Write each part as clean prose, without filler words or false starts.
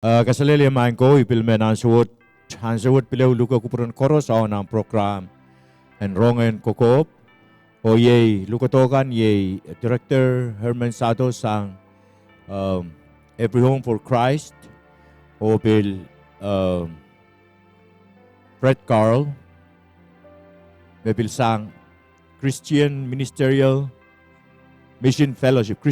Kasalili main ko ipilmen ansawut pilew luka kupuran koros aw ng program and Rong and Kokohp o yay lukatokan yay Director HERMAN SADO sang Every Home for Christ o bil BRET Carl bil sang Christian Ministerial Mission Fellowship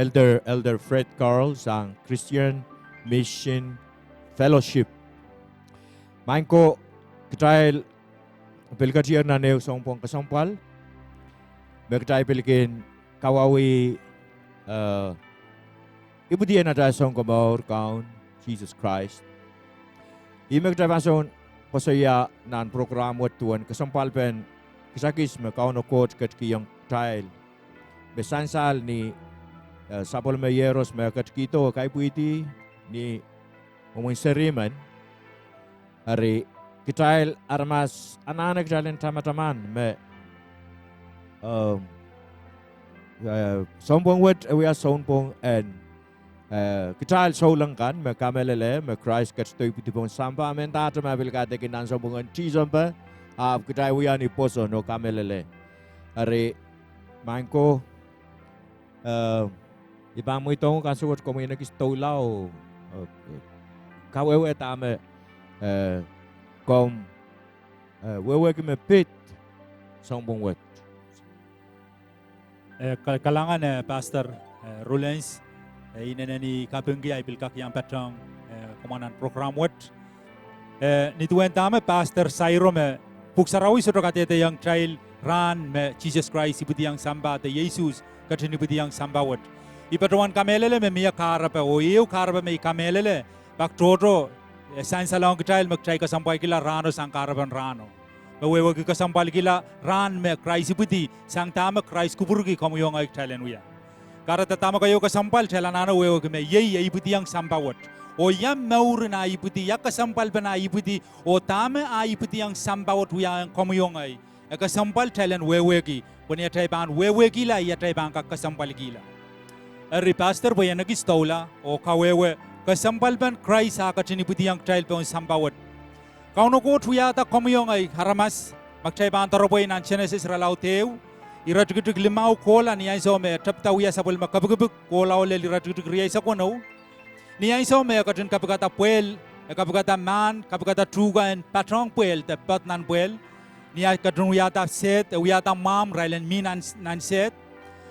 Elder Fred Carl sang Christian Mission Fellowship. Main ko kitay pilkatier na neo songpong kasampal. Magkatay pilkin kawawi ibu dia na tayo song kabaur kaun Jesus Christ. Magkatay pason pasaya nan program wat tuan kasampal pen kisakis makaun okot kat kiyang tail. Besansal ni Sapol Mayeros merkat kito kay puiti ni umong seriman ari kitail armas ananak jalen tamataman me sompong wet we are sompong and kitail solang kan me kamelele me Christ kat toy puti pong samba men tata mabil kate kinan sompong tizompa kitail we ani poso no kamelele ari mangko ibang mo itong kasuot ko may nagistolaw kawewe tame kom wewe kime pit sombong wet kalangan Pastor RULLENS inenani kabenggi ay bilkak yang patang komandan program wet ni tuan tame Pastor Sairo me puksarawi sudah katete yang child ran me Jesus Christ ibuti yang samba te Yesus katini ibuti yang samba wet Ipatawan kamelele me miya karapa o iyo karapa me kamelele bak toto sains along kitail magchay kasampay kila rano sang karapan rano bawewa ki kasampal kila ran me Christ iputi sang tama Christ kuburgi kamuyong ay kitailen uya karata tama kayo kasampal chalanano wewa ki me yey iputi yang sampawat o yam maur na iputi yak kasampal pa na iputi o tama ay iputi yang sampawat uya ang kamuyong ay kasampal chailen wewa ki puni atay ban wewa kila yatay ban kasampal kila Ari pastor boya nagistola o kawewe kasampal ban Christ sa katini puti yang child pon sambawat. Kauno ko tuyata komyong ay haramas magchay ban taroboy nan Genesis ralaw tew iratugtug limaw kola ni ay so me tapta uya sabol makabugubug kola ole iratugtug riyay sa kono ni ay so me katin kapagata puel kapagata man kapagata truga en patrong puel te pat nan puel ni ay katun uyata set uyata mam railen min nan set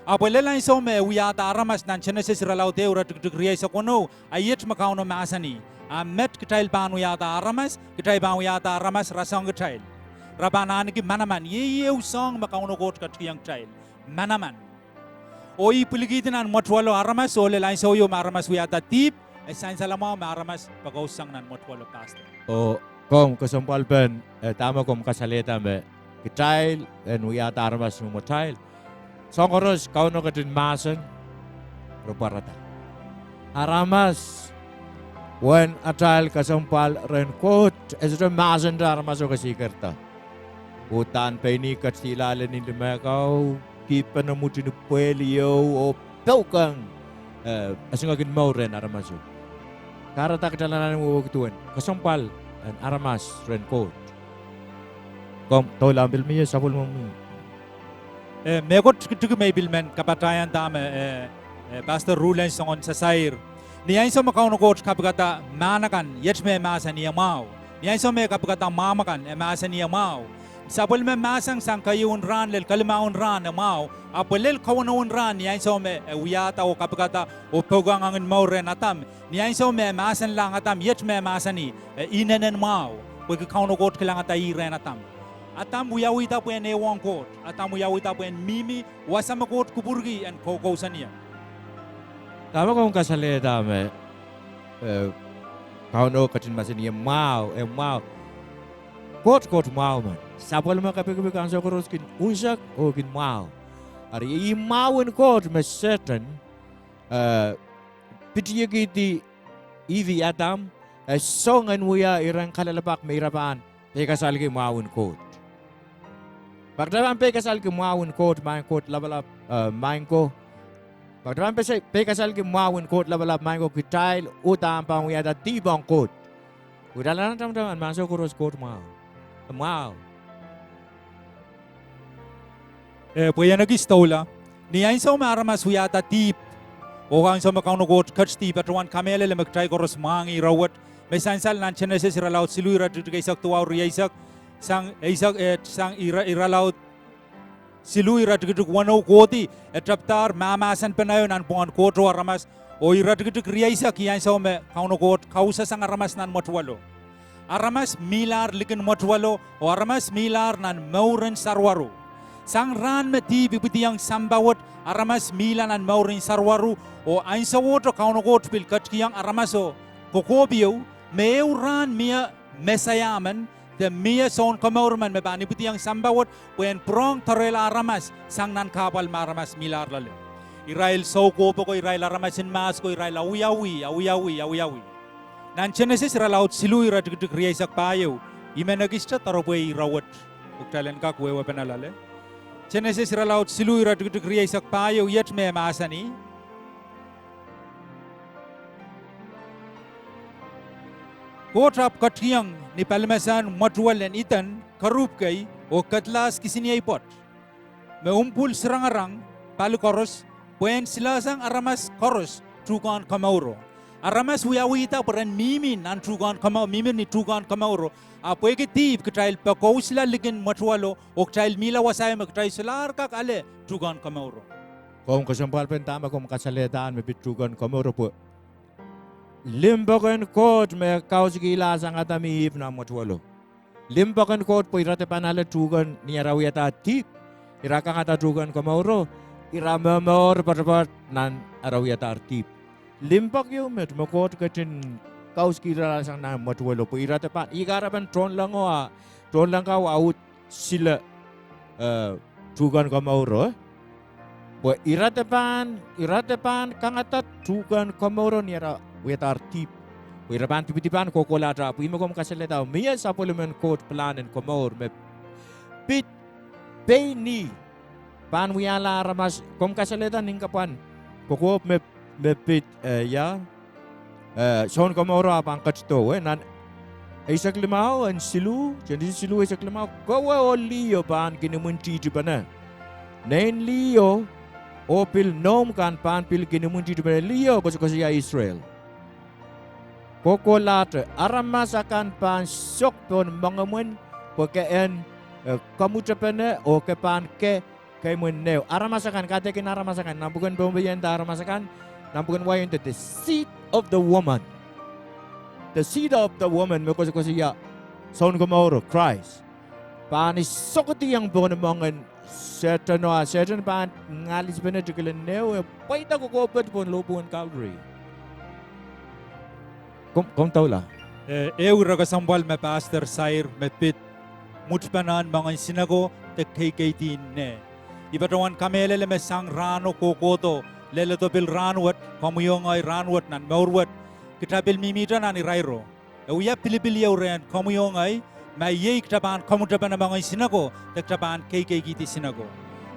Apole lain so me uyata aramas nan Genesis ralaw te uratugtug riyay sa kono ayet makauno masani met kitail ban uyata aramas kitail ban uyata aramas rasang kitail rabanan ki manaman ye song makauno got kat yang child manaman oi puligitan motwalo aramas ole lain so yo aramas uyata tip sain salama aramas pagausang nan motwalo pastor o kom kasampal pen tama kom kasaleta me kitail en uyata aramas mo motail Songkoros kau no kadin masan ruparata. Aramas when atal kasampal renkot esra masan da aramas o kasikerta. Utan peni katilalen in demakaw kipan na muti ni puelio o paukang asingagin mauren aramas o. Karata kadalanan mo kituan kasampal an aramas renkot. Kom tola ambil miya sapul mo. Megot tugu may bilmen kapatayan dame Pastor RULLENS songon sa sair. Niya iso makauno coach kapagata manakan yet me masa niya mau. Niya iso me kapagata mamakan masa niya mau. Sapol me masang sang kayun ran lel kalimaun ran mau. Apolel kawanun ran niya iso me uyata o kapagata o pogang angin mau ren atam. Niya iso me masan lang atam yet me masa ni inenen mau. Pag kauno coach kailangan tayo ren atam. Atam uyawita po en ewang kot, atam uyawita po en mimi, wasama kot kuburgi en kokousan niya. Tama kong kasalita me kauno katin masin niya mau kot mau man. Sapol mo kapag ang sokoros kin unsak o kin mau. Ari mau en kot me certain pitiya kiti ivi atam songan muya irang kalalapak may irapan. Kasal ki mau en kot. Pagdaman pe kasal ki mawon ko main ko labalap main ko Pagdaman pe kasal ki mawin kot labalab main ko kitail utang pang wi ada tibang kot. Udalan teman-teman masuk kurus kot mau. Mau. Puya nagistola. Niya insa aramas huyata tip. O kan sa makauno got catch tip atwan kamele le magtry koros mangi rawat. May sansal nan cheneses iralaut silu iradugay isak tuwa isak sang sang iralaut silu iradugay wano koti etraptar mamasan penayo nan pongan koto aramas o iradugay isak yan sa me kauno got kausa sang aramas nan matwalo. Aramas milar likin matwalo o aramas milar nan mauren sarwaro. Sang ran meti bibiti yang sambawat aramas milan an maurin sarwaru o ainsa woto kauno got pil katkiyang aramaso kokobio meu ran mia mesayaman the mia son kamorman me bani bibiti yang sambawat when prong tarela aramas sang nan kapal maramas milar lale Israel so ko poko Israel aramasin mas ko Israel awiyawi nan chenesis ralaut silu iraduk riaisak payo imenagista taroboy rawat uktalen ka kuwe penalale Genesis ralaut silu iraduk riaisak payo yet me masani Kokohp katyang ni palmasan matwal en itan karup kay o katlas kisini ay pot me umpul serangarang palu koros puen silasang aramas koros tukan kamauro aramas wiyawita peran mimin an tukan kamau mimin ni tukan kamauro apoy ke tip ketail pakousla ligin matwalo o ketail mila wasay magketail selar kak ale tukan kamauro Kung kesempal pentama kung kasalitaan me pitrugan kamoro po. Limbakan kot me kaus gila sang atami hip na matwalo. Limbakan kot po irate panala tugan ni arawiyata tip. Iraka kata tugan kamoro. Iramamor parpat nan arawiyata tip. Limpak yung met makot katin kaus gila sang na matwalo po irate pan. Igarapan tron lang kau out sila tugan kamoro. Bo iratepan kangatat tugan kamoro ni ara wetar tip. Bo irapan tipipan kokolata po imakom kasaleta miya sa parliament court plan and komor me pit pay ni pan wiyala ramas kom kasaleta ningkapan Kokohp me pit son komoro apang katsto nan isak limao an silu jadi silu isak limao kawa olio pan kinumunti tipana nain lio Opil nom kan pan pil kinumunti tu Leo kasi ya Israel. Kokolat aramas akan pan sok pon mangamun pokeen kamu cepene o ke pan ke mun neo aramas akan kata kin aramas akan nampukan pembayan da aramas akan nampukan wayan the seed of the woman. The seed of the woman kasi ya son komoro Christ. Pan isokoti yang pon mangan certain pan ngalis benar juga neo paita Kokohp pun lobon Calvary. Kom tahu lah. Raga sambal me pastor sair me pit mutpanan mga sinago te KKT ne. Ibatawan kamele le me sang rano kokoto lele to bil ranwat kamuyong ay ranwat nan maurwat kita bil mimita nan irairo. Uya pilipili ren kamuyong ay may yek taban kamutaban mga sinago taban KKT sinago.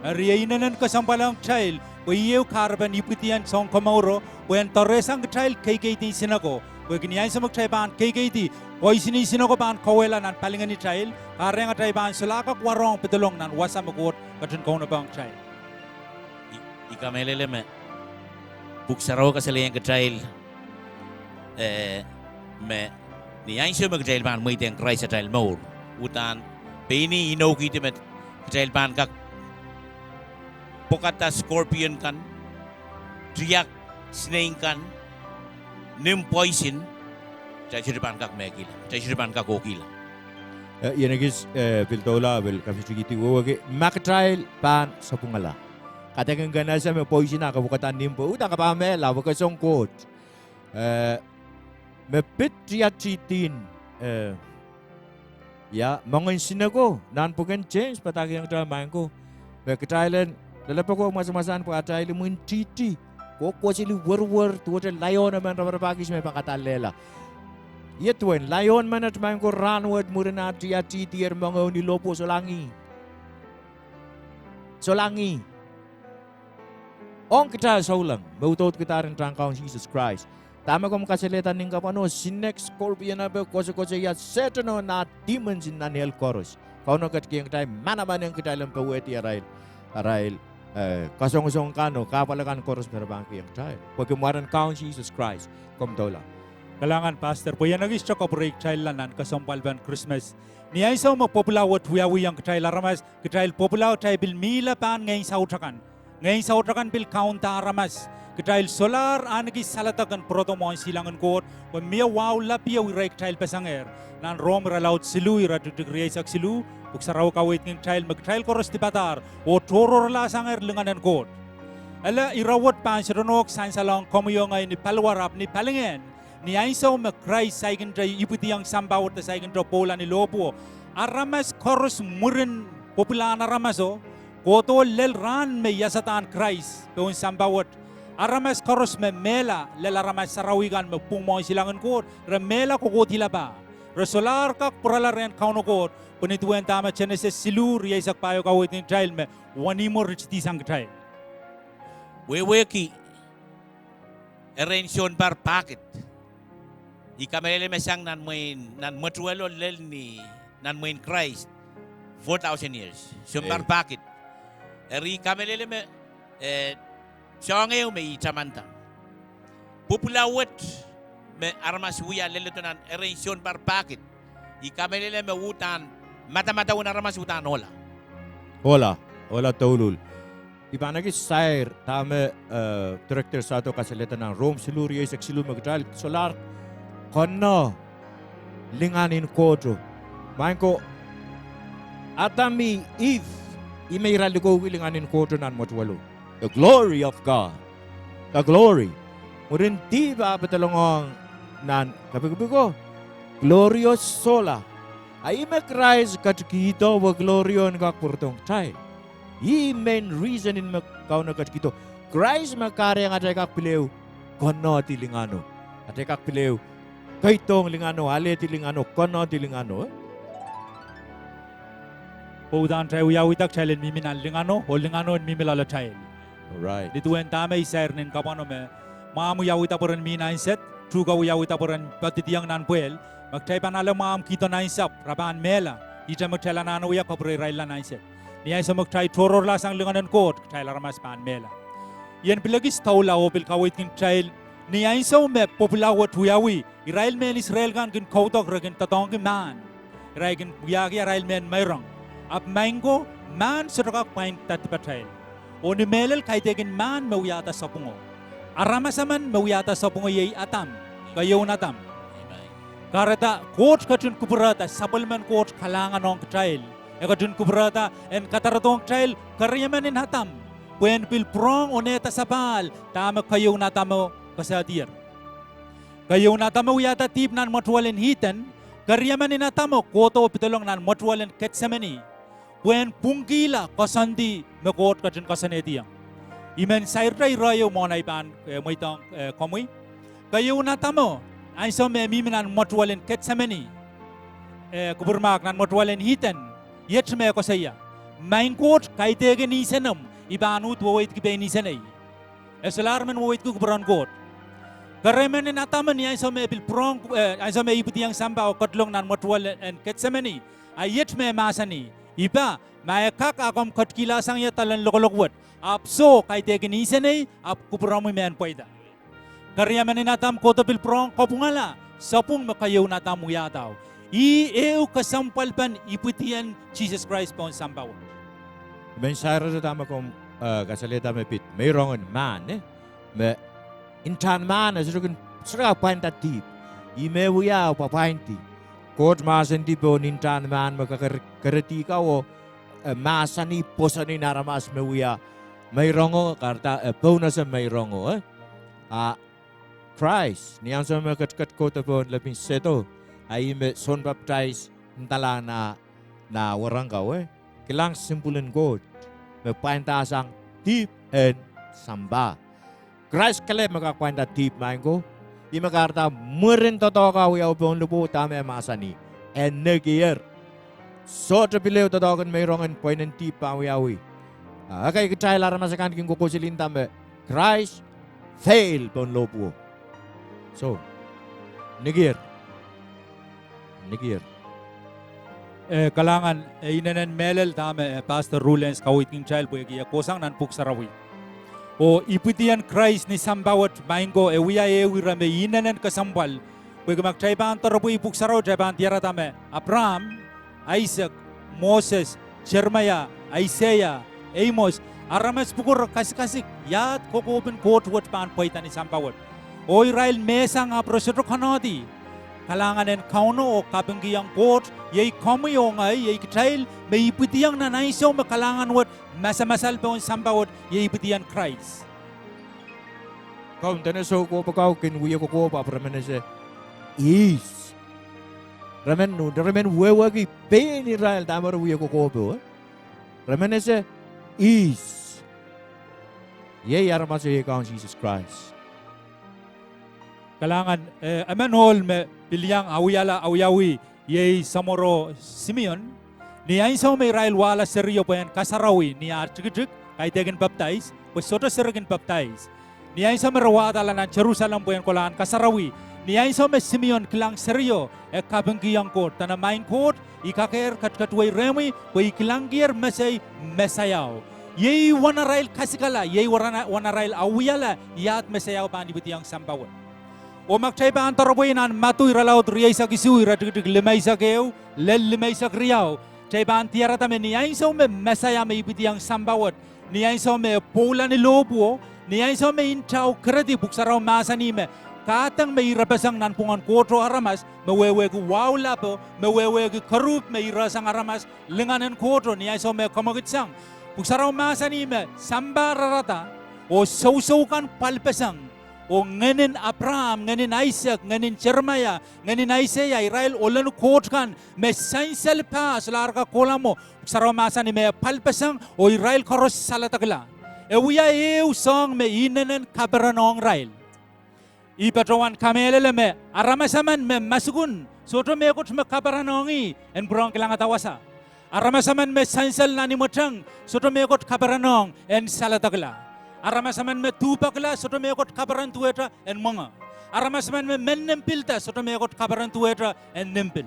Riyainanan kasampalang child uyew karban iputian song kamauro when torresang child KKT sinago. Beginian sa magtayban KKT poisini sinago ban kawela nan palingan ni child kareng atayban sulakak warong petulong nan wasa magot katun kauna bang child. Ikamelele me buksaraw kasalayan ka child me ni ainsyo mag-jail ban mo iteng Christ sa jail more. Utan, pini inaw kita met jail ban kak pokata scorpion kan, triak snake kan, nim poison, jail ban kak megila, jail ban kak okila. Yan agis piltola bil kafisugiti wawage maktrail pan sa pungala. Katakang ganasa me poison na kabukatan nimpo uta kapamela wakasong court. Mepit triachitin mga sinago nan pukan change patagi yang drama ko Thailand lalapak ko masamasan po Thailand mun titi ko sili war tuwa lion naman rabagis may pakatalela yetwen lion man at man ko ranward murina triachiti mga unilopo solangi ong kita saulang mautot kita rin trangkaon Jesus Christ. Tama kom kasalita ning kapano sinex scorpion na be kose ya setano na demons in nanel chorus. Kauno kat kiyang tay manaman yang kita lam paweti arail kasong kano kapalakan chorus merbang kiyang tay. Pagkamaran kaon Jesus Christ kom tola. Kalangan pastor po yan nagis chok break child lanan kasompalban Christmas. Ni ay sa mo popular wat huyawi yang child aramas child popular child bil mila pan ngayon sa utrakan. Ngayon sa utrakan bil kaunta aramas. Child solar anagi salatakan proto mo silangan kot wa mia wow lapia wi rek child pasanger nan rom ralaut silu ira degree sak silu uk saraw kawit ng child mag child koros tipatar o toro la sanger lenganan kot. Ala irawat pan sironok sansalang komuyo ngay ni palwarap ni palingen. Ni aisaw makray saigan dra iputi ang sambawat na saigan dra pola ni lopo. Aramas koros murin popular na ramaso. Koto lel ran me yasatan Christ peun sambawat. Aramas koros me mela lel aramas sarawigan me pumoy silangan ko. Remela ko kotila ba. Resolar kak purala ren kauno ko. Punituan tama Genesis silur yaisak payo kawit ni child me wanimo richti sang child. Weweki arrangement par packet. Ikamele mesang nan matuelo lel ni nan main Christ 4,000 years. Sumbar packet. Eri kamele me songe me itamanta. Populawet me armas wiya leleto nan arrangement par packet. Ikamele me utan mata un armas utan Hola taulul. Ibanagi sair tame director SADO kasalita ng Rome siluri ay silu magdal solar kono linganin kodro. Main ko atami Eve imeirali ko linganin kodro nan motwalo. The glory of God. The glory. Murin di ba betalongong nan kabi ko glorious sola. Ay me Christ katkito wa glorion kak purtong chay. I main reason in kau na katkito. Christ makari ang atay kak pileu kono tilingano. Atay kak pileu kaitong lingano, ale tilingano, kono tilingano. Paudan tayo yawitak child miminan lingano, o lingano mimilala child. Alright. Dituan tama isair nin kapano me, maamu yawita poran mina inset, truga yawita poran patitiyang nanpuel, magtay panalo maam kito na insap, raban mela, ita magtala nano ya kapre raila na inset. Niya sa magtay toror lasang linganan kot, child ramas pan mela. Yan pilagis taula o pilkawit king child, niya sa me populawat huyawi, Israel men Israel kan kin kautok ragin tatong kin man. Israel kin buyagi Israel men mayrang. Ap mango man surakak pain tatipatay. O ni melel kaitegin man mawiyata sa pungo. Aramasaman mawiyata sa pungo yay atam. Kayaw natam. Karata coach kajun kuburata sapalman coach kalangan ng child. Kajun kuburata en kataratong child karyaman in hatam. When pilprong oneta sapal tama kayaw natamo kasadir. Kayaw natamo yata tip nan matwalen hitan, karyaman ni natamo koto pitulong nan matwalen ketsemani. When pungkila kasandi makot kajun kasanetiyang. Imen sairtay rayo monay pan moitong komoy. Kayaw natamo ay so me miminan matwalen ketsemani. Kuburmak nan matwalen hitan, yet me kasaya. Main coach kaitege ni senam ibanut wawait kibe ni senay. Esalarman wawait kuburan coach. Karemen ni nataman ni ay sa may pilprong ay sa may iputi ang samba o katlong nan matwal and ketsemani ayet may masani iba may kak akom katkilasang ya talan lokolokwat apso kay teginisen ay ap kupram mo men pweda karemen ni natam koto pilprong kopungala sapung makayaw natam yataw i eu kasampalpan iputian Jesus Christ pon sambaw. Ben sayra tama kom kasalita me pit mayroon man me intan man as rugun sra painta tip ime wuya pa painti court masan di bon intan man makakareti ka o masani posani naramas me wuya may rongo karta bonus may rongo Christ niyan sa makatkat ko tapon lapin seto ay me son baptize ntala na waranggaw kilang simpulan God me painta sang deep and samba Christ kale makakwenta tip mango. Di makarta murin totoo ka wiyaw pong lupo tame masani. And negier. So terpilih totoo kan mayroon point and tip pa wiyawi. Akay kacay lara masakan king kukusilin tame Christ fail pon lobu. So, negir. Kalangan inanan melel tama Pastor RULLENS kawiting child po ya kosang nan puksarawi. O iputian Christ ni sambawat maingo wiya wirame inanan kasambal. Pwede magtayban tarapo ipuksaraw tayban tiara tama Abraham, Isaac, Moses, Jeremiah, Isaiah, Amos, aramas pukur kasik-kasik yat Kokohp court wat pan paitan ni sambawat. O Israel mesang aproseto kanadi. Kalangan en kauno o kabenggiang court yay komiyo ngay yay kitail may iputiyang nanaiso makalangan wat masa-masal pa sambawat yay iputiyan Christ. Kau teneso ko pa kau kin wiya ko pa permanese is. Ramen wewagi pain Israel tamar wiya ko po. Permanese is. Yay aramaso ye kaun Jesus Christ. Kalangan amanol me pilyang awiyawi yay samoro Simeon ni ainso may Israel wala seryo pa yan kasarawi ni archigig kay tegen baptize pues soto sergin baptize ni ainso may rawada la ng Jerusalem po yan kolaan kasarawi ni ainso may Simeon kilang seryo kabenggiang court tana main court ikaker katkatway remi po ikilang gier mesayaw yay wanarail kasikala yay wanarail awiyala yat mesayaw pa ni bitiyang sambawon. O magtayba ang taraboy nan matuy ralaw riyay sa kisuy ratig limay sa keo limay sa kriyaw tayba ang tiara tame niyay so me mesaya me ibitiyang sambawat niyay so me pula ni lobo niyay so me intaw kredi buksaraw masa ni me katang me irapasang nanpungan kotro aramas mewewegu wawla po mewewegu karup me irasang aramas linganan kotro niyay so me kamagitsang buksaraw masa ni me sambararata o sausukan palpasang o nganin Abraham, nganin Isaac, nganin Jeremiah, nganin Isaiah, Israel olan court kan me sansel pa salar ka kolamo saramasa ni me palpasang o Israel karos salatagla. Wiya song me inanan kabaranong Israel. Ipatawan kamelele me aramasaman me masugun soto me kot me kabaranongi en brong kilang atawasa. Aramasaman me sansel nani motang soto me kot kabaranong en salatagla. Aramasaman me tupakla soto me kot kabaran tueta en mga. Aramasaman me nempilta soto me kot kabaran tueta en nempil.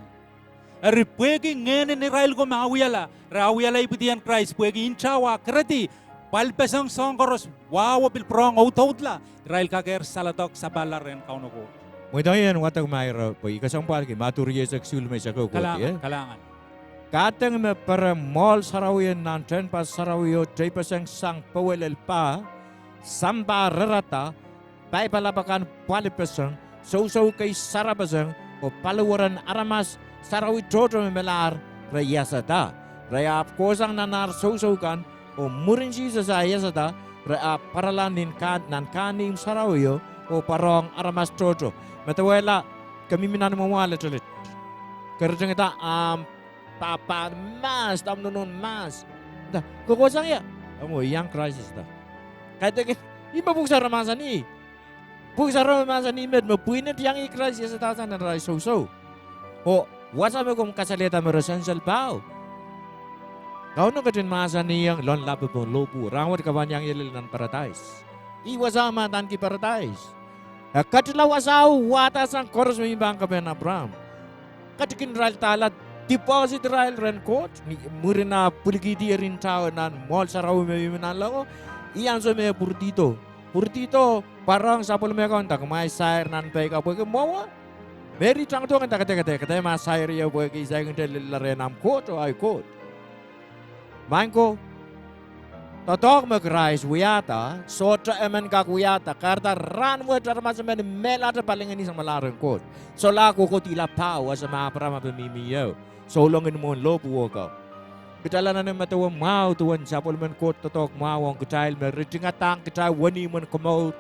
Eri puegi ngene ni Israel ko mawiyala, rawiyala ipitian Christ puegi inchawa kreti palpesang songkoros wawa pilprong outla Israel kager salatok sa balaren kauno ko. Mo dayan watag mayro po ikasampal ki maturiye sa sulme sa ko. Kalangan. Katang me para mall sarawiyan nan ten pas sarawiyo tay pasang sang pawelel pa samba rarata pai palapakan palipesang so kay sarabasang o paluwaran aramas sarawi toto melar rayasata raya kosang nanar so kan o murin Jesus ayasata raya paralandin kan nan kanim sarawiyo o parong aramas toto matawela kami minan mawala tulit kerjang kita papa mas tam nonon mas dah kokosang ya amo yang crisis dah kaya iba buksa ramasan ni buksa ramasan ni med mapuinat yang ikras ya setatan na rai so o wasa me kom kasaleta me resensal pao kau no katin masa ni yang lon labu pon lobu rawat kawan yang yelil nan paradise I wasa matan ki paradise katila wasau watasan koros me imbang ka ben Abraham katikin ral talat deposit Israel ren court murina pulgiti rin tao nan mall saraw me minan lao iyan so me purtito parang sapol me kon tak mai sair nan pe ka ke mawa very tang to kan tak kata ma sair ya bo ke sai ngel ren am court o ai court mangko totok me krais wiata sota emen ka wiata karta ran mo tar mas men melata paling ini sama lareng court so la ko tila pau sama prama pemimiyo solongin mo lobu ka Kedalanan yang matawa mau tuan sapol men kot totok mau ang ketail men retingatang ketail wani men kemau.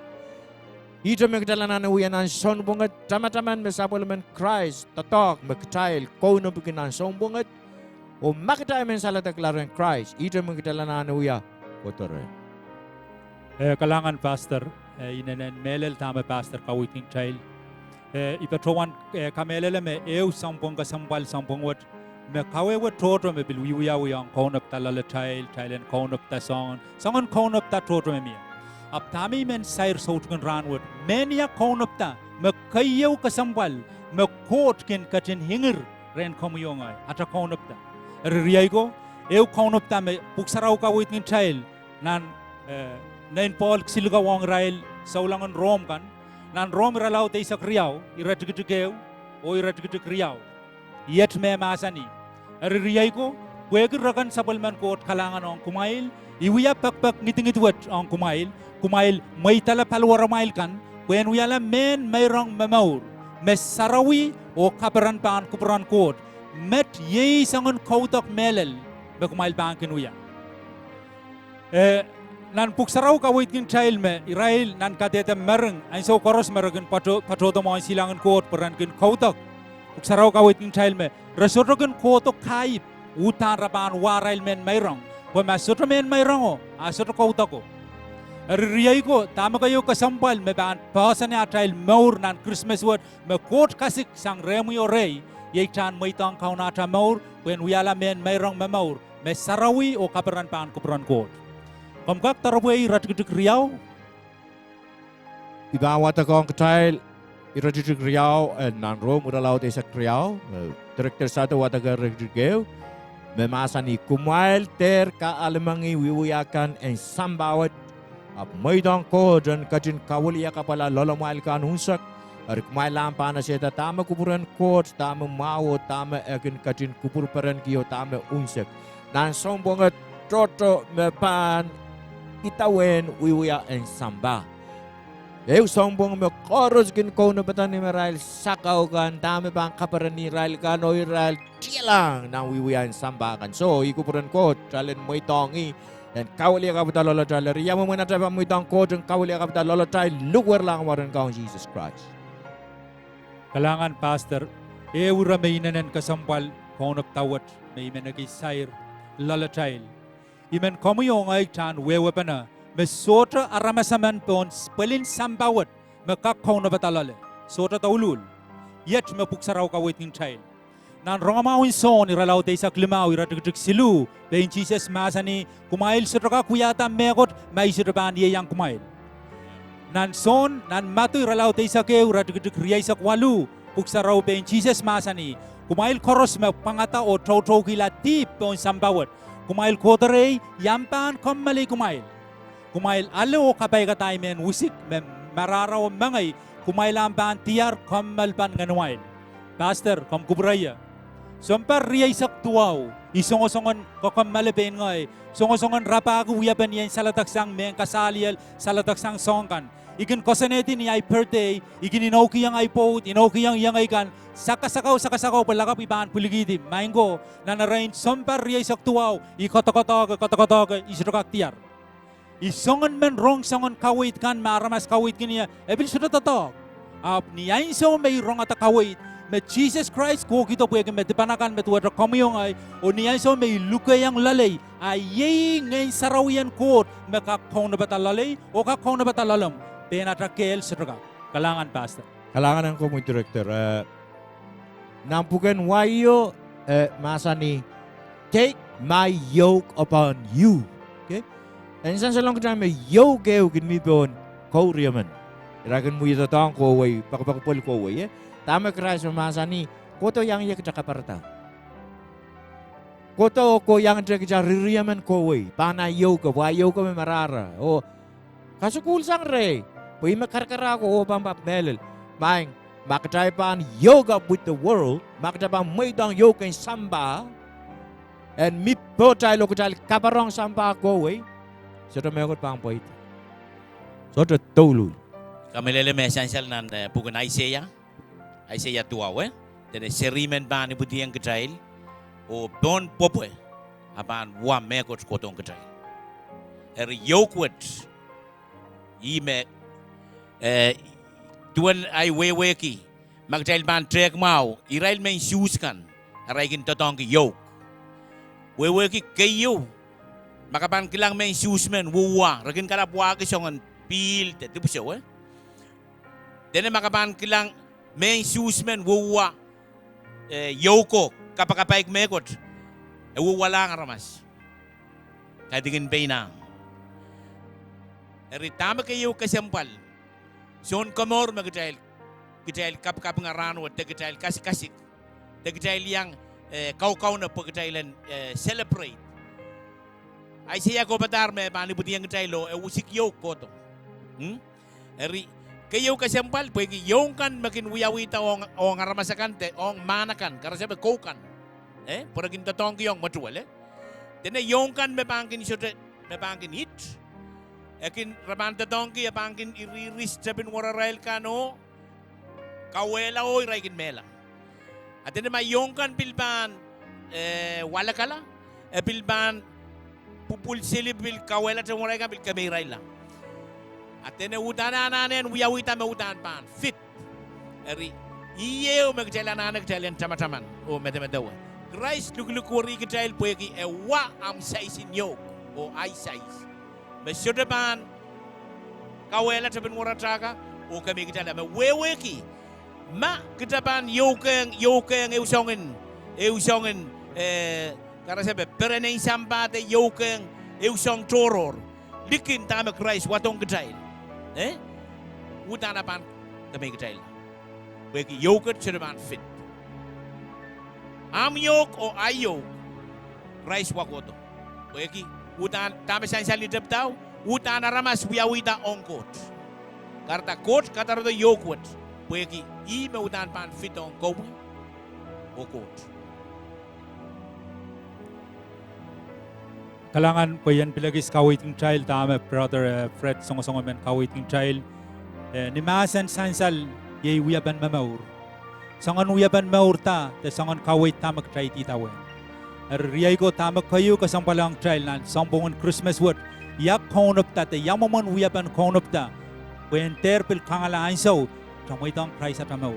Ito men kedalanan uyanan son bungat tama-taman men sapol men Christ totok men ketail kau no bikinan son bungat o makitail men salatak laren Christ. Ito men kedalanan uya kotor. Kalangan pastor inanen melel tama pastor kawiting child. Ipatawan kamelele me sampung kasampal sampung wat me kawe wat toto me bilwiya wiyang kaunap talala child and kaunap ta songan kaunap ta toto me mia Ap tami men sair sautkan ranwat. Menia kaunapta. Makayaw kasambal. Makotkin katin hingir. Ren kamuyongay. Ata kaunapta. Riyay ko. Eu kaunapta me puksaraw ka wait ng child. Nan Paul silga wang rail saulangan Rom kan. Nan Rom ralaw tayo sa kriyaw. Iratgitikew. O iratgitik kriyaw. Yet me masani. Riyay ko. Kuwagin rakan sa palman ko at kalangan ang kumail. Iwiya pakpak ngitingitwat ang kumail. Kumail may talapalwaramail kan. Kuyan wiyala men mayrang mamaur. Mes sarawi o kaparan paan kuparan kot. Met yei sangon kautak melel. Be kumail paan kinuya. Nan puksaraw kawit kin child me. Irail nan katete mereng. Ay so koros mereng patoto mo ang silangan kot. Paran kin kautak. Puksaraw kawit kin child me. Resoto kin kotok kaip. Utan rapan warail men mayrang. Kung masoto men mayrang o. Asoto kautak ko. Riyay ko, tama kayo kasampal, may baan pasan niya tayo maur nan Christmas word, may kot kasik sang remi o rey, yay tan may tang kaunata maur, when wiyala men mayrang mamaur, may sarawi o kaparan paan kuparan kot. Kamkak taraway ratikitik riyaw? Iba wata kong katail, iratitik riyaw, nan Rome uralaw tayo sa riyaw, director SADO wata ka ratikitik may masani kumail ter ka alamangi wiwiyakan en sambawat, ap maydang ko dan kajin kawaliya kapala lolomail ka anunsak arik mailam pana seta tama kupuran kot tama mawo tama akin kajin kupur peran kiyo tama unsak nan sombonga toto mepan itawen wiwiya en samba eu sombong me koros gin ko na batan ni Merail sakaw kan tama bang kaparan ni Rail kan o Rail tilang na wiwiya en samba kan so ikupuran kot chalen moitongi dan kawali ka lolo tayo riya mo muna tayo pamitang ko dyan kawali ka lolo tayo lugar lang waran ka Jesus Christ. Kalangan pastor, ura may inanan kasampal, kaunap tawat, may menagay lolo tayo. Iman kamuyong ay tan wewe pa na, may sota aramasaman pon spalin sambawat, makakaunap talale, sota taulul, yet mapuksaraw kawit ng tayo. Nan Rong son iralaw tayo sa klimaw iratigtig silu bayin Jesus masani kumail sutra kuyata megot may sutrapan yang kumail. Nan son nan matu iralaw tayo sa kew iratigtig riyay sa kwalu puksaraw bayin Jesus masani kumail koros me pangata o tau kila tip pon sambawat kumail kotere yampan kommali kumail. Kumail alo kapay katay men usik men mararaw mangay kumail ampan tiar kommal pan nganuail. Pastor kom kubraya. Sumpah riay sak tuaw, isongon-songon kokam malapin ngay, songon-songon rapago uyapan yan salataksang men kasalial, salataksang songkan. Ikin kosanetin ni ay birthday, ikin inoki yang ay pot, inoki yang ay kan, sakasakaw, palakap ibaan puligidi, mainggo, na narain sumpah riay sak tuaw, ikotok, isrokak tiar. Isongon men Rong songon kawit kan, maramas kawit kiniya, ebil sudah tatok. Ni ay so may Rong at kawit, me Jesus Christ ko kita puya me dipanakan me tuwa kamuyong ay o niya so may lukay ang lalay ay ngay sarawian ko me kakong na bata lalay o kakong na bata lalam penatakel sa kalangan pastor Kalangan ko mo director nampukan wayo masani take my yoke upon you okay and san salong kita me yoke eu kinipon ko riaman irakan mo ito tang ko way pakapakapol ko way tama Christ masani koto yang iya kecakaparta koto ko yang dia ririaman ko way pana yoke wayo ko me marara o kasukul sang re pui makarkara ko o pampap melel maing makatay pan yoga with the world makatay pan maydang yoke in samba and mi potay lo ko kaparong samba ko way so to mekot pang poit so to tolul Kamelele me essential nan pugun Isaiah tua Jadi serimen ban ibu tiang kecil o don popo aban wa me kot kotong kecil yokwet ime tuan ai weki magjail ban trek mau irail men shoes kan araikin totong ki yoke weki kayo makaban kilang men shoes men wuwa ragin kada buwa ki songon pil te tipu sewa dene makaban kilang men shoes men wuwa yoko kapakapaik mekot wuwa lang ramas kadigin peinang Eri tama kayo kasempal. Son kamor magdahil kap ngarano at dahil kasik. Dahil yang kau na pagdahilan celebrate. Ay siya ko patar me panibuti yang dahil usik yo ko to. Eri kayo kasempal pwede yung kan makin wiyawita o ngaramasakan te o manakan karena sabi kokan. Pura kinta tong yung matual Tena yung kan me pangkin hit. Ekin rabanta tongki pangkin iriris sabin wararail kano kawela o iraikin mela. At tena yung kan pilban wala kala pilban pupul silip bil kawela sa waray ka bil kabiray lang. At tena utananan wiyawita me utan pan fit. Eri iyew magjalan nagjalan tama-taman o medemadawa. Christ luglukuri kajal pwegi wa am saisin yok o ay sais. Mesyudaban kawela tabin warataka o kami kita lama weweki ma kitaban yokeng eusongin karena sabe pereneng sampate yokeng eusong toror likin tama Christ watong ketail utana pan kami ketail weki yoket sudaban fit am yok o ayok Christ wakoto weki utan tama sansal ni debtaw utan aramas wiyawita ongkot karta kot katardo yokwet pweki i me utan pan fitong kobu okot Kalangan po yan pilagis ka-waiting child tama brother Fred songo-songo men ka-waiting child ni masan sansal yay wiyaban mamaur sangan wiyaban maur ta te sangan ka-wait tamak try titawen Riyay ko tama kayo kasampalang child na sampung Christmas word yak konop ta te yamaman wiyapan konop ta when terpil kangalaan so tamay tang Christ at amaw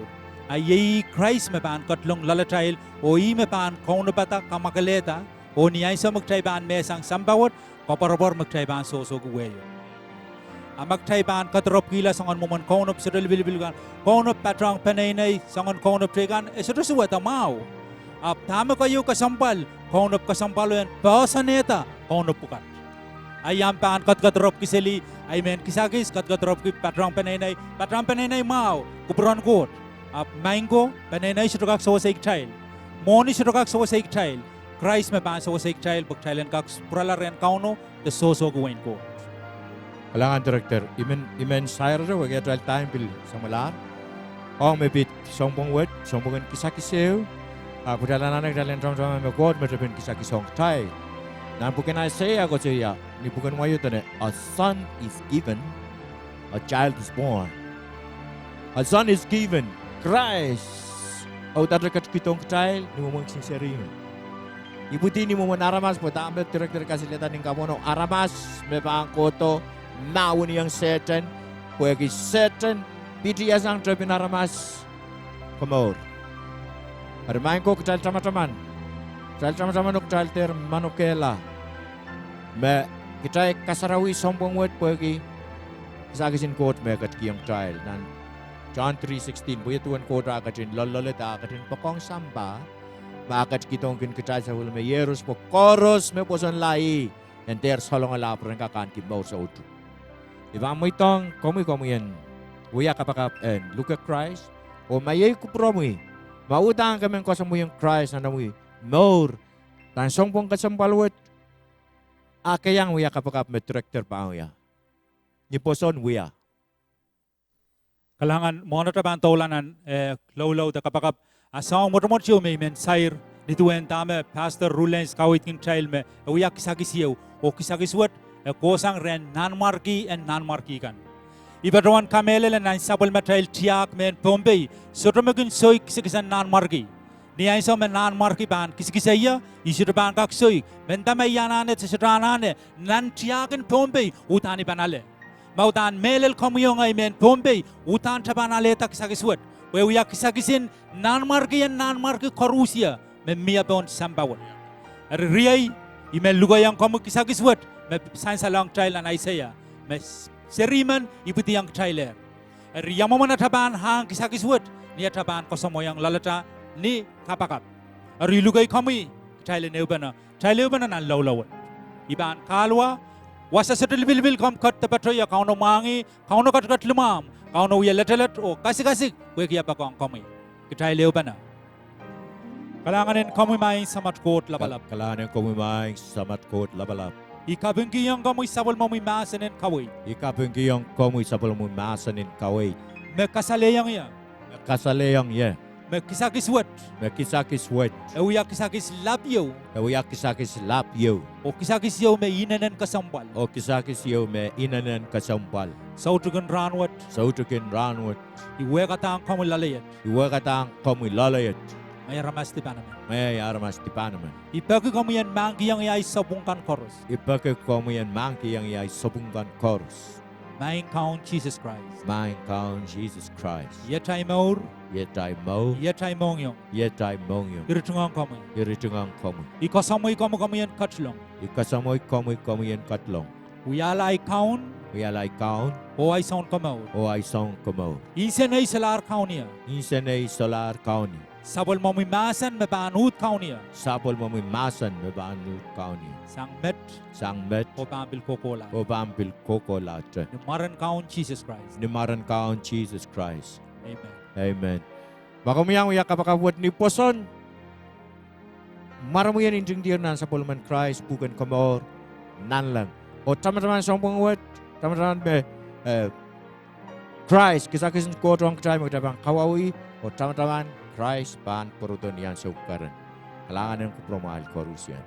ay Christ me pan katlong lala child o i me pan konop ta kamakaleta o niyay sa magtay ban mesang sambawat kaparabor magtay ban so guweyo magtay ban katrop gila sangon momon konop sa dalbilbilgan konop patrang panay sangon konop tregan sa suwat amaw tama kayo kasampal konop kasampalo yan pasaneta konop pukat ayam pan katkatrop kiseli ay men kisagis katkatrop ki patrang panay mau kupron kot mango panay sudokak so sa child moni sudokak so sa child Christ me pan so sa child bak child kak pralaren kauno the so gawin ko Kalangan director imen sayar do wag etal time bil samalar ong me bit sompong wet sompongan kisakiseu Pudalanan nagdalan trong me God metapin kisakisong tay nan bukan Isaiah ko siya ni bukan wayo tane a son is given a child is born a son is given Christ au tadakat kitong child ni mo sincere ibuti ni mo aramas po tambe director kasilatan ning kamono aramas me pangkoto nauni yang Satan pwegi Satan BTS ang trapin aramas komor Herman ko kecil teman-teman kecil ter manukela me kita kasarawi sombong wet pergi sagisin kot me kat kiyang child nan John 3:16 buya tuan kota katin lololeta katin pokong samba makat kitong kin kecil sa me yerus po koros me poson lai enter solong ala prang kakan ki mau sa utu ibang mo itong komi yan buya kapakap look at Christ o mayay kupromi Mautang kami ko sa mo yung Christ na namoy more tan sompong kasampalwet akayang wiya kapakap met director pa ya ni poson wiya Kalangan mo na taban tolanan low ta kapakap asang motomot siyo may men sair dituwen tama pastor RULLENS ka-waiting child me wiya kisagisiyo o kisagiswat kosang ren non-marky and non-marky kan Ibadawan kamele na sabal matrail tiak men Bombay. Sotomagun soy kisikisan non-marky. Niya iso men non-marky ban kisikisaya isudo ban kak soy. Bentama yanane tsudanane nan tiakin Bombay utani banale. Mautan melel komuyong ay men Bombay utan tabanale tak kisakiswat. Wewiya kisakisin non-marky and non-marky korusia men miyabon sambawon. Riyay imel lugayang komu kisakiswat me sansa long trail an Isaiah. Mes Seriman ibuti yang trailer. Riyamaman ataban hang kisakiswat ni ataban kosomo yang lalata ni kapakap. Rilugay kami trailer neubana. Trailer ubana nan lawlawan. Iban kalwa wasa setul bil kam kat tapatro ya kauno mangi kauno kat lumam kauno ya letelet o kasik we kia pa kong kami kita leo bana kalanganin kami mai samat kot labalap Kailangan ko may samat kot labalap. ikabengki yang kami sabol mami masanen kawai Ikapengki yung komoy sa palamun masanin kaway. me kasaleyang ya Kasaleyang ye. me kisakis wet Me kisakis wet. ya kisakis labyo Kawiyak kisakis lapyo. o kisakis yo me inanen kasambal O kisakis yo me inanan kasampal. sautugan ranwat Sautukin ranwat. iwe katang kami lalayat Iwa katang komoy lalayat. may ramas di panaman May armas di panaman. ipagi kami yan mangi yang yay sabungkan koros Ipake komoy yan mangki yang yay sobungan kors. may count Jesus Christ Main kaon Jesus Christ. yetay maur Yetay mo. yetay mongyong Yetay mongyo. iritungang kami Iritungang komoy. ikasamoy kami yan katlong Ikasamoy komoy yan katlong. uyalay count Uyalay kaon. o ay sound kamaur O ay song komo. isen ay salar count niya Insenay solar kaoni. sabol mami masan me panut count niya Sapol mo may masan na baanut kaoni. sang met Sang met o pambil kokola o bampil kokolate. numaran count Jesus Christ Nimaran kaon Jesus Christ. amen Amen. Baka mo yang uyak kapakabot ni Poson. Maramu yan injing dirnan sa puluman Christ. Bukan kamor. Nan lang. O tama-taman sa pangwat. Tama-taman be. Christ. Kisah-kisah ko tuang kacay magtabang kawawi. O tama-taman Christ pan peruton yan sa ukaran. Halangan ng kupromahal korus yan.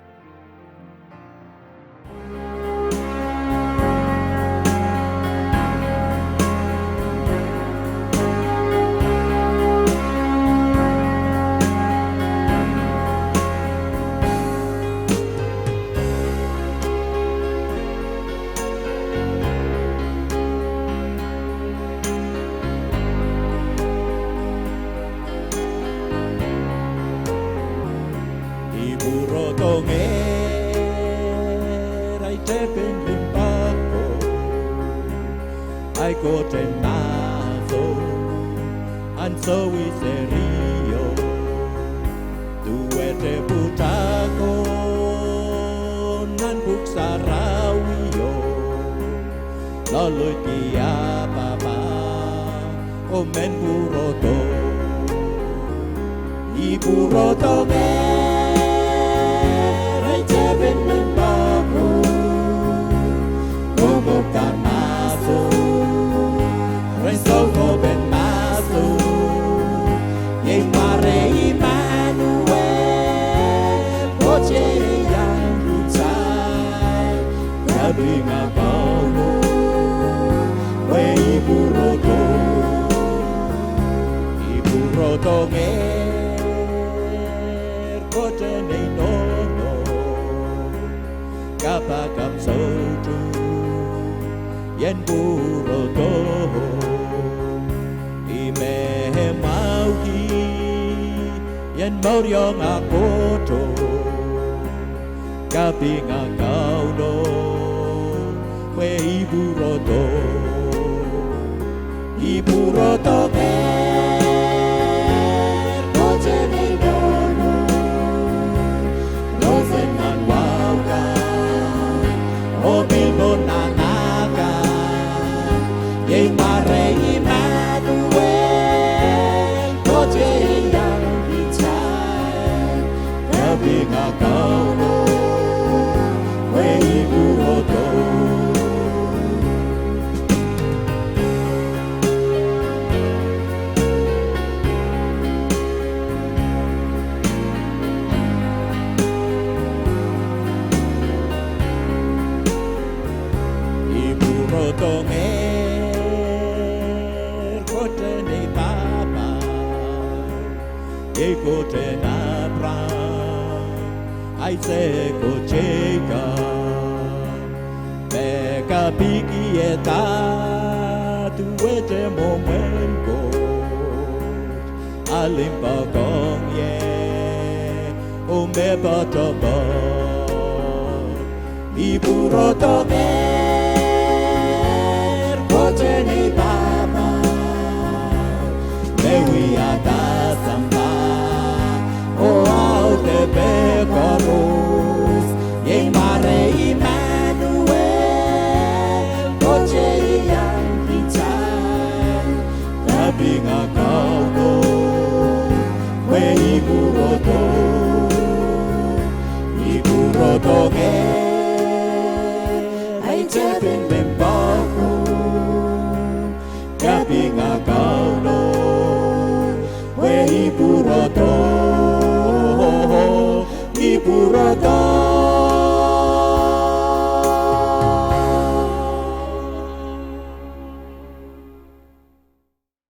Ay ko tenazo, and so is a rio. Duete butako, nan buksarawiyo. Loloy kia papa, o men buroto. I buroto ay teben ng bako. Bumukan maso. So ben maso ye mare Emmanuel poche yang lutai kabing akono we iburoto nger kote nei nono kapakam sotu yen buroto Mauki yan mauryong akoto kaping akauno we iburoto ker koche ni dono losen nan wauka mobil bonanaka ye mare Kabing akono we iburoto Iburoto nger kote ni papa ye kote na pra Ai se cocheca Beka piki eta Tuete momenko Alimpa kong ye Ome patobo Iburoto nger Koche ni papa Mewi ata samba O au te pecorus Ye mare Emmanuel kapinga kauno we iburoto ge ai chapin lembaku kapinga kauno we iburoto